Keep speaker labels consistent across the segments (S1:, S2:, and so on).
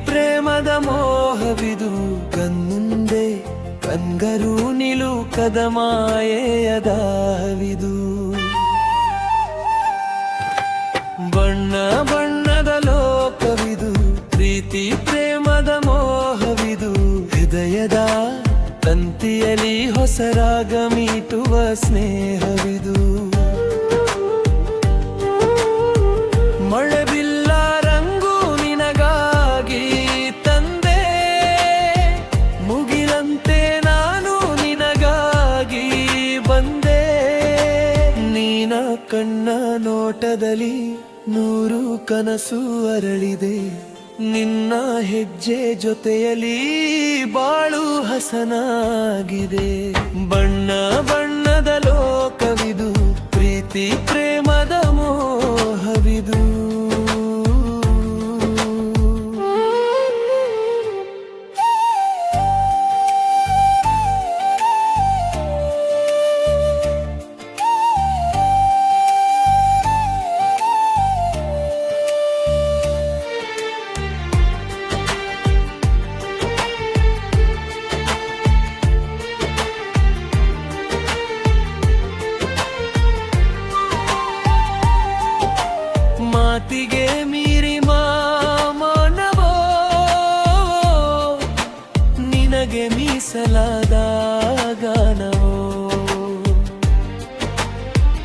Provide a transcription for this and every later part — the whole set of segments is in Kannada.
S1: ಪ್ರೇಮದ ಮೋಹವಿದು ಕಣ್ಣುಂದೆ ಕಣ್ಗರು ನಿಲುಕದ ಮಾಯೆಯ ದಾವಿದು ಬಣ್ಣ ಬಣ್ಣದ ಲೋಕವಿದು ಪ್ರೀತಿ ಪ್ರೇಮದ ಮೋಹವಿದು ಹೃದಯದ ತಂತಿಯಲ್ಲಿ ಹೊಸ ರಾಗ ಮೀಟುವ ಸ್ನೇಹವಿದು ಮಳೆಬಿಲ್ಲ ರಂಗು ನಿನಗಾಗಿ ತಂದೆ ಮುಗಿಲಂತೆ ನಾನು ನಿನಗಾಗಿ ಬಂದೆ ನೀನ ಕಣ್ಣ ನೋಟದಲ್ಲಿ ನೂರು ಕನಸು ಅರಳಿದೆ ನಿನ್ನ ಹೆಜ್ಜೆ ಜೊತೆಯಲ್ಲಿ ಬಾಳು ಹಸನಾಗಿದೆ ಬಣ್ಣ ಬಣ್ಣದ ಲೋಕವಿದು ಪ್ರೀತಿ ಪ್ರೇಮದ ಮೋಹವಿದು ಮಾತಿಗೆ ಮೀರಿ ಮಾನವೋ ನಿನಗೆ ಮೀಸಲಾದ ಗಾನವೋ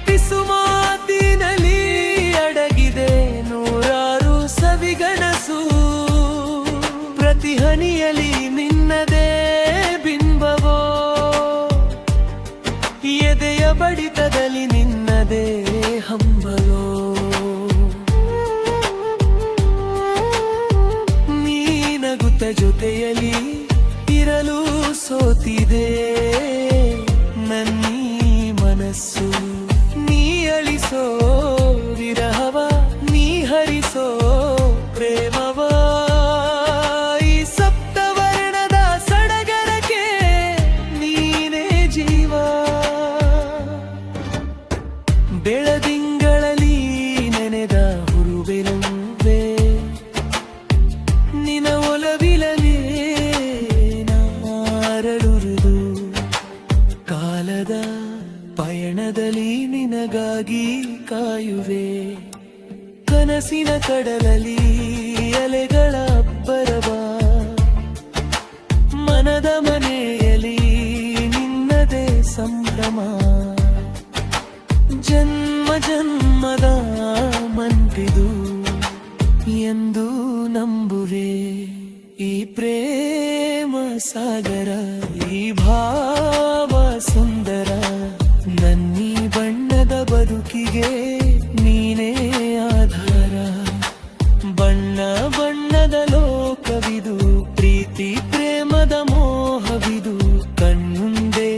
S1: ಪಿಸು ಮಾತಿನಲ್ಲಿ ಅಡಗಿದೆ ನೂರಾರು ಸವಿಗನಸು ಪ್ರತಿ ಹನಿಯಲಿ ನಿನ್ನದೇ ಬಿಂಬವೋ ಎದೆಯ ಬಡಿತದಲ್ಲಿ ನಿನ್ನದೇ ಹಂಬಲೋ ಜೊತೆಯಲ್ಲಿ ಇರಲು ಸೋತಿದೆ ನನ್ನೀ ಮನಸ್ಸು ನೀ ಅಳಿಸೋ ವಿರಹವ ನೀ ಹರಿಸೋ ಪ್ರೇಮವ ಈ ಸಪ್ತವರ್ಣದ ಸಡಗರಕ್ಕೆ ನೀನೇ ಜೀವ ಬೆಳದಿಂಗಳಲ್ಲಿ ನೆನೆದ ಹುರುಬೆಲುವೆ ನಿನ ಒಲವಿಲಲೇ ನಾರಳುವುದು ಕಾಲದ ಪಯಣದಲ್ಲಿ ನಿನಗಾಗಿ ಕಾಯುವೆ ಕನಸಿನ ಕಡಲಲ್ಲಿ ಅಲೆಗಳ ಅಬ್ಬರವ ಮನದ ಮನೆಯಲ್ಲಿ ನಿನ್ನದೇ ಸಂಭ್ರಮ ಜನ್ಮ ಜನ್ಮದ ಮಂಟಿದು ಎಂದು ನಂಬುವೆ ಈ ಪ್ರೇಮ ಸಾಗರ ಈ ಭಾವ ಸುಂದರ ನನ್ನೀ ಬಣ್ಣದ ಬದುಕಿಗೆ ನೀನೇ ಆಧಾರ ಬಣ್ಣ ಬಣ್ಣದ ಲೋಕವಿದು ಪ್ರೀತಿ ಪ್ರೇಮದ ಮೋಹವಿದು ಕಣ್ಣುಂದೆ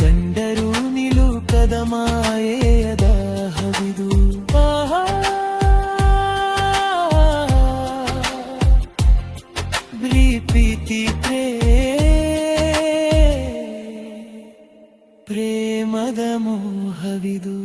S1: ಕಂಡರೂ ನಿಲುಕದ ಮಾಯೆಯ ದಾಹವಿದು ಪ್ರೀತಿ ಪ್ರೇಮದ ಮೋಹವಿದು